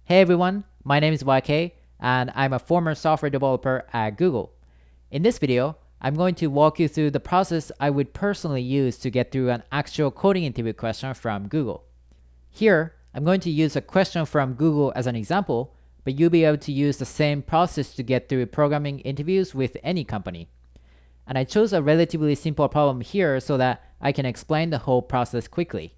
Hey everyone, my name is YK and I'm a former software developer at Google. In this video, I'm going to walk you through the process I would personally use to get through an actual coding interview question from Google. Here, I'm going to use a question from Google as an example, but you'll be able to use the same process to get through programming interviews with any company. And I chose a relatively simple problem here so that I can explain the whole process quickly.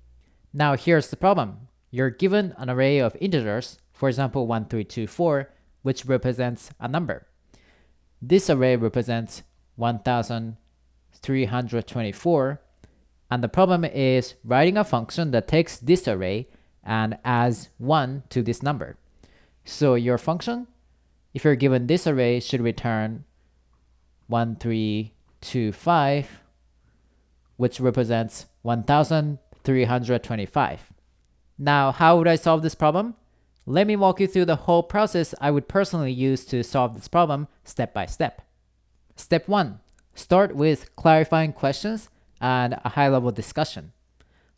Now here's the problem. You're given an array of integers, for example 1, 3, 2, 4, which represents a number. This array represents 1324, and the problem is writing a function that takes this array and adds 1 to this number. So your function, if you're given this array, should return 1325, which represents 1325. Now, how would I solve this problem? Let me walk you through the whole process I would personally use to solve this problem step by step. Step 1. Start with clarifying questions and a high-level discussion.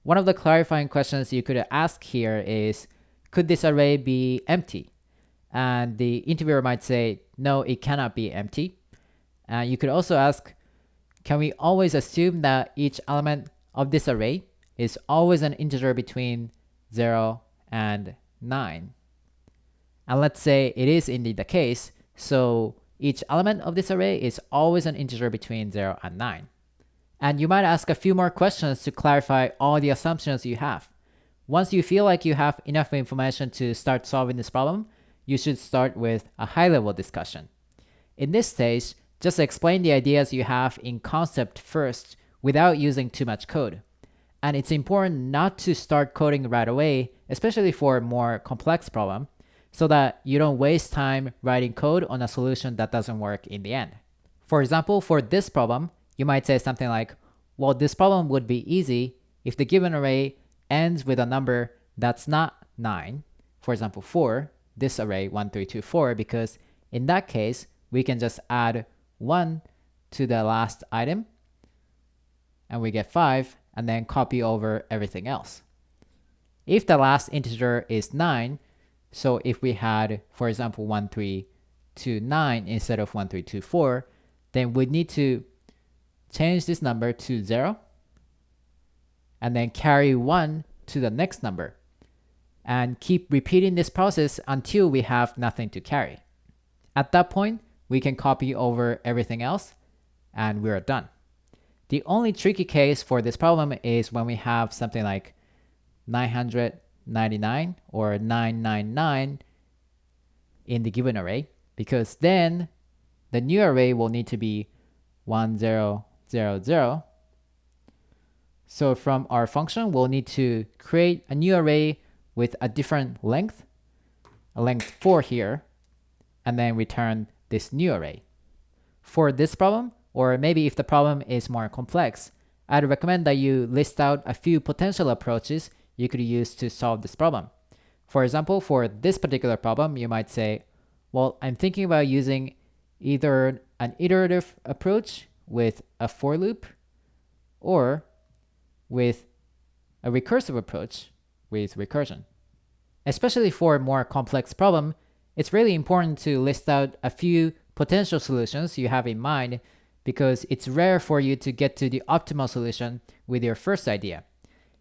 One of the clarifying questions you could ask here is, could this array be empty? And the interviewer might say, no, it cannot be empty. You could also ask, can we always assume that each element of this array is always an integer between 0 and 9? And let's say it is indeed the case, so each element of this array is always an integer between 0 and 9. And you might ask a few more questions to clarify all the assumptions you have. Once you feel like you have enough information to start solving this problem, you should start with a high-level discussion. In this stage, just explain the ideas you have in concept first without using too much code. And it's important not to start coding right away, especially for a more complex problem, so that you don't waste time writing code on a solution that doesn't work in the end. For example, for this problem, you might say something like, well, this problem would be easy if the given array ends with a number that's not 9, for example 4, this array 1, 3, 2, 4, because in that case, we can just add 1 to the last item, and we get 5, and then copy over everything else. If the last integer is 9, so if we had, for example, 1329 instead of 1324, then we need to change this number to 0, and then carry 1 to the next number, and keep repeating this process until we have nothing to carry. At that point, we can copy over everything else, and we're done. The only tricky case for this problem is when we have something like 999 or 999 in the given array, because then the new array will need to be 1000. So from our function, we'll need to create a new array with a different length, a length 4 here, and then return this new array. For this problem, or maybe if the problem is more complex, I'd recommend that you list out a few potential approaches you could use to solve this problem. For example, for this particular problem, you might say, well, I'm thinking about using either an iterative approach with a for loop or with a recursive approach with recursion. Especially for a more complex problem, it's really important to list out a few potential solutions you have in mind, because it's rare for you to get to the optimal solution with your first idea.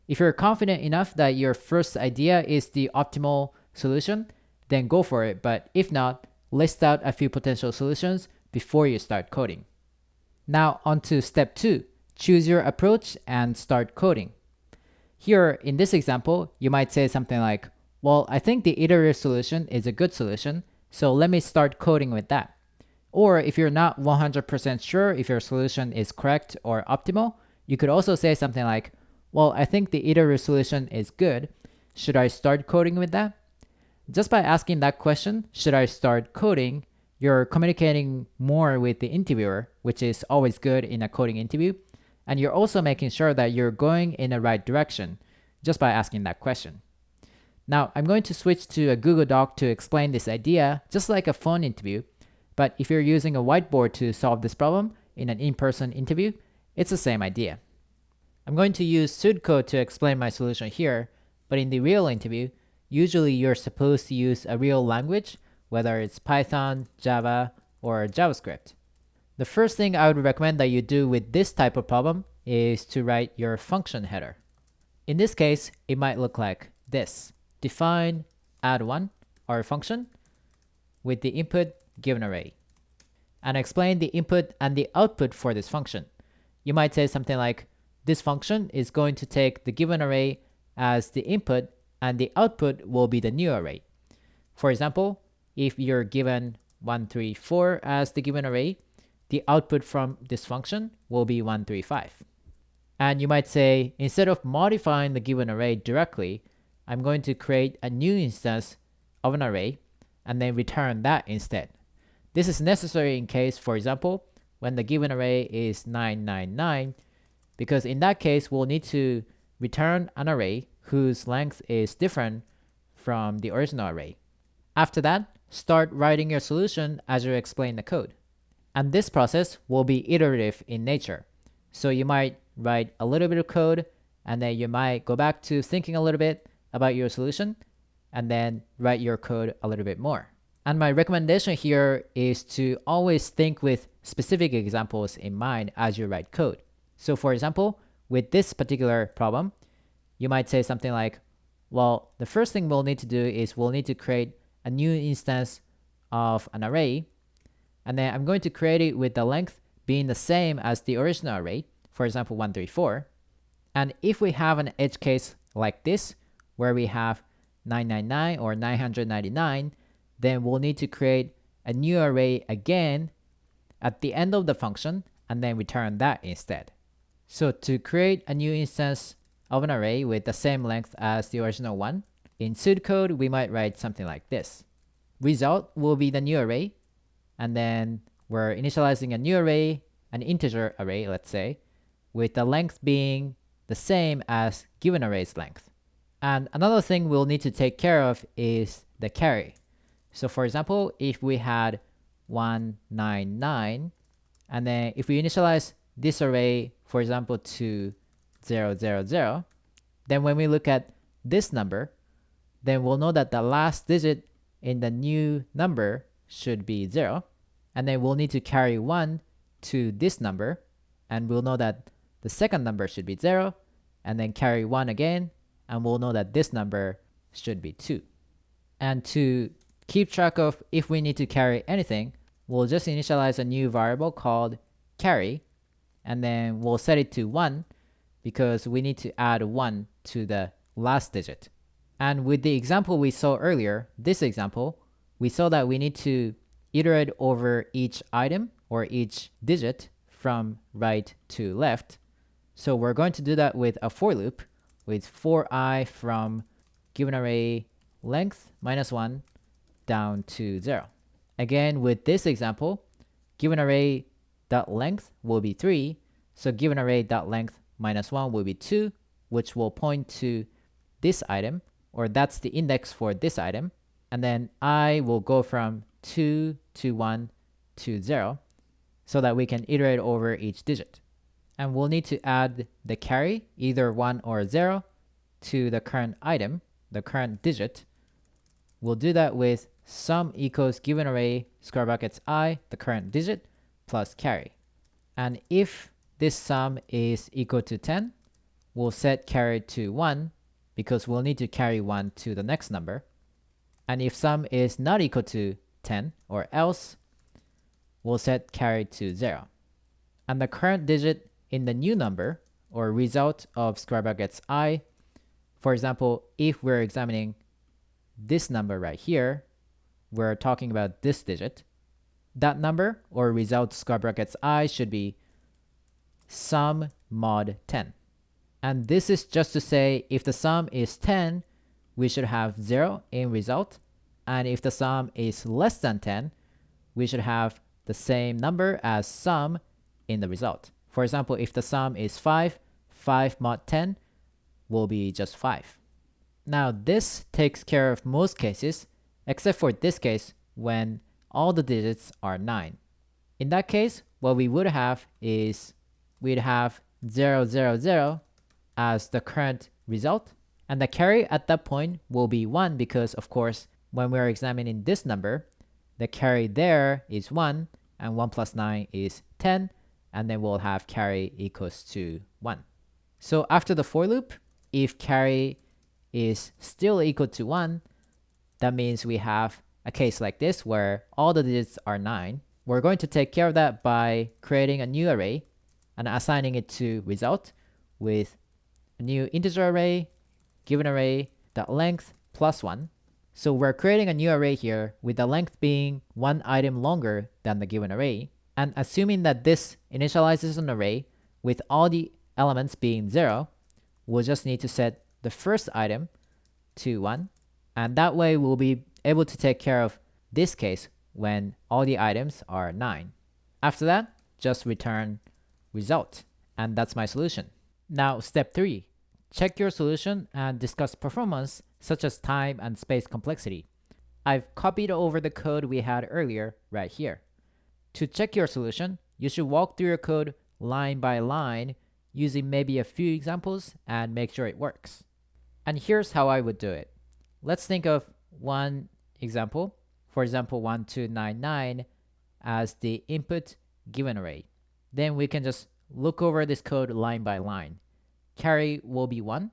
If you're confident enough that your first idea is the optimal solution, then go for it. But if not, list out a few potential solutions before you start coding. Now on to step 2. Choose your approach and start coding. Here in this example, you might say something like, well, I think the iterative solution is a good solution, so let me start coding with that. Or if you're not 100% sure if your solution is correct or optimal, you could also say something like, well, I think the iterative solution is good. Should I start coding with that? Just by asking that question, should I start coding, you're communicating more with the interviewer, which is always good in a coding interview. And you're also making sure that you're going in the right direction just by asking that question. Now, I'm going to switch to a Google Doc to explain this idea, just like a phone interview. But if you're using a whiteboard to solve this problem in an in-person interview, it's the same idea. I'm going to use pseudocode to explain my solution here, but in the real interview, usually you're supposed to use a real language, whether it's Python, Java, or JavaScript. The first thing I would recommend that you do with this type of problem is to write your function header. In this case, it might look like this. Define add1, our function, with the input given array. And explain the input and the output for this function. You might say something like, this function is going to take the given array as the input and the output will be the new array. For example, if you're given 1, 3, 4 as the given array, the output from this function will be 1, 3, 5. And you might say, instead of modifying the given array directly, I'm going to create a new instance of an array and then return that instead. This is necessary in case, for example, when the given array is 999, because in that case, we'll need to return an array whose length is different from the original array. After that, start writing your solution as you explain the code. And this process will be iterative in nature. So you might write a little bit of code, and then you might go back to thinking a little bit about your solution, and then write your code a little bit more. And my recommendation here is to always think with specific examples in mind as you write code. So for example, with this particular problem, you might say something like, well, the first thing we'll need to do is we'll need to create a new instance of an array, and then I'm going to create it with the length being the same as the original array, for example, 1, 3, 4. And if we have an edge case like this, where we have 999 or 999, then we'll need to create a new array again at the end of the function and then return that instead. So to create a new instance of an array with the same length as the original one, in pseudocode, we might write something like this. Result will be the new array, and then we're initializing a new array, an integer array, let's say, with the length being the same as given array's length. And another thing we'll need to take care of is the carry. So for example, if we had 199, and then if we initialize this array, for example, to 0, 0, 0, then when we look at this number, then we'll know that the last digit in the new number should be 0, and then we'll need to carry 1 to this number, and we'll know that the second number should be 0, and then carry 1 again, and we'll know that this number should be 2. And to keep track of if we need to carry anything, we'll just initialize a new variable called carry, and then we'll set it to 1 because we need to add 1 to the last digit. And with the example we saw earlier, this example, we saw that we need to iterate over each item or each digit from right to left. So we're going to do that with a for loop with for I from given array length -1 down to 0. Again, with this example, given array dot length will be 3, so given array dot length -1 will be 2, which will point to this item, or that's the index for this item, and then I will go from 2 to 1 to 0 so that we can iterate over each digit. And we'll need to add the carry, either 1 or 0, to the current item, the current digit. We'll do that with sum equals given array square brackets I, the current digit, plus carry. And if this sum is equal to 10, we'll set carry to 1 because we'll need to carry 1 to the next number. And if sum is not equal to 10 or else, we'll set carry to 0. And the current digit in the new number or result of square brackets I, for example, if we're examining this number right here, we're talking about this digit, that number or result square brackets I should be sum mod 10. And this is just to say if the sum is 10, we should have 0 in result. And if the sum is less than 10, we should have the same number as sum in the result. For example, if the sum is 5, 5 mod 10 will be just 5. Now this takes care of most cases, except for this case when all the digits are 9. In that case, what we would have is we'd have 0, 0, 0 as the current result, And the carry at that point will be 1 because, of course, when we're examining this number, the carry there is 1, and 1 plus 9 is 10, and then we'll have carry equals to 1. So after the for loop, if carry is still equal to 1, that means we have a case like this where all the digits are 9. We're going to take care of that by creating a new array and assigning it to result with a new integer array, given array, .length plus 1. So we're creating a new array here with the length being one item longer than the given array. And assuming that this initializes an array with all the elements being 0, we'll just need to set the first item to 1. And that way we'll be able to take care of this case when all the items are 9. After that, just return result. And that's my solution. Now, step 3. Check your solution and discuss performance such as time and space complexity. I've copied over the code we had earlier right here. To check your solution, you should walk through your code line by line using maybe a few examples and make sure it works. And here's how I would do it. Let's think of one example, for example 1299 as the input given array. Then we can just look over this code line by line. Carry will be 1,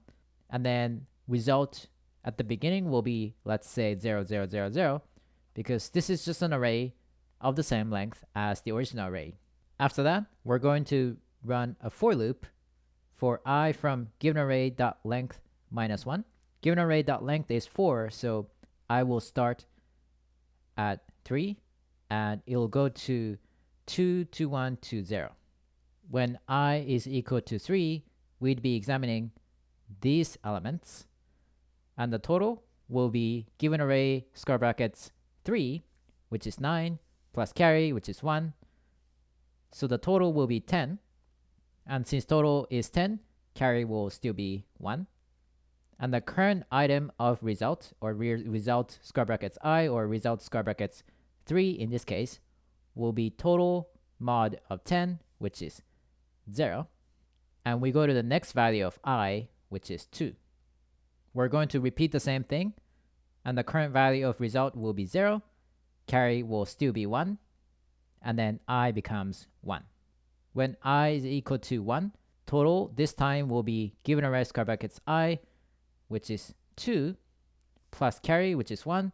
and then result at the beginning will be, let's say, 0, 0, 0, 0, because this is just an array of the same length as the original array. After that, we're going to run a for loop for I from given array dot length minus 1. Given array dot length is 4, so I will start at 3, and it'll go to 2 to 1 to 0. When I is equal to 3, we'd be examining these elements, and the total will be given array square brackets 3, which is 9, plus carry, which is 1. So the total will be 10, and since total is 10, carry will still be 1. And the current item of result, or result square brackets I, or result square brackets 3 in this case, will be total mod of 10, which is 0. And we go to the next value of I, which is 2. We're going to repeat the same thing, and the current value of result will be 0, carry will still be 1, and then I becomes 1. When I is equal to 1, total this time will be given array square brackets I, which is 2, plus carry, which is 1,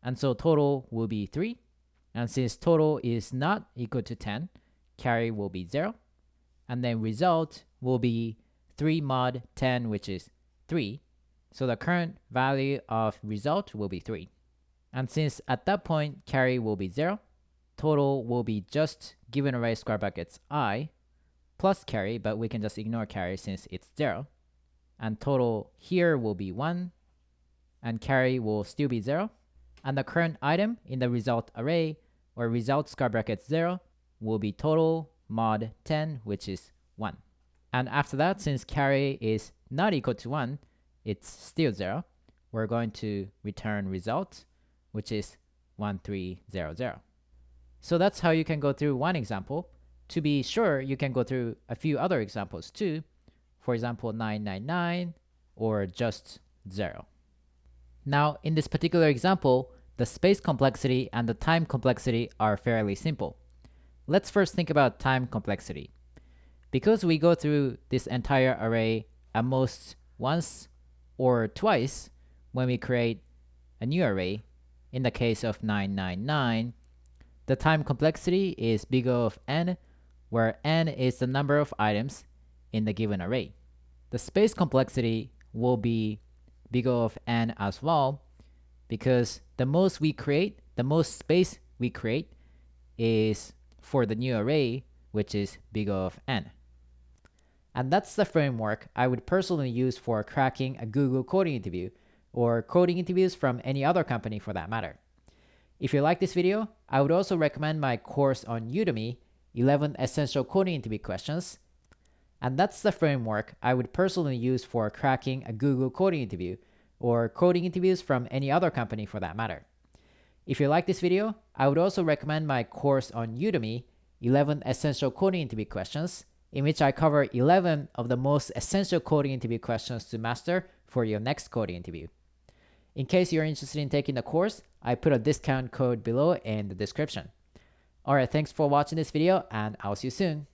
and so total will be 3. And since total is not equal to 10, carry will be 0, and then result will be 3 mod 10, which is 3. So the current value of result will be 3. And since at that point carry will be 0, total will be just given array square brackets I plus carry, but we can just ignore carry since it's 0. And total here will be 1, and carry will still be 0. And the current item in the result array, or result square brackets 0, will be total mod 10, which is 1. And after that, since carry is not equal to 1, it's still 0. We're going to return result, which is 1300. So that's how you can go through one example. To be sure, you can go through a few other examples too. For example, 999 or just 0. Now, in this particular example, the space complexity and the time complexity are fairly simple. Let's first think about time complexity. Because we go through this entire array at most once or twice when we create a new array, in the case of 999, the time complexity is big O of n, where n is the number of items in the given array. The space complexity will be big O of n as well, because the most space we create is for the new array, which is big O of n. And that's the framework I would personally use for cracking a Google coding interview, or coding interviews from any other company for that matter. If you like this video, I would also recommend my course on Udemy, 11 Essential Coding Interview Questions. And that's the framework I would personally use for cracking a Google coding interview, or coding interviews from any other company for that matter. If you like this video, I would also recommend my course on Udemy, 11 Essential Coding Interview Questions, in which I cover 11 of the most essential coding interview questions to master for your next coding interview. In case you're interested in taking the course, I put a discount code below in the description. Alright, thanks for watching this video, and I'll see you soon.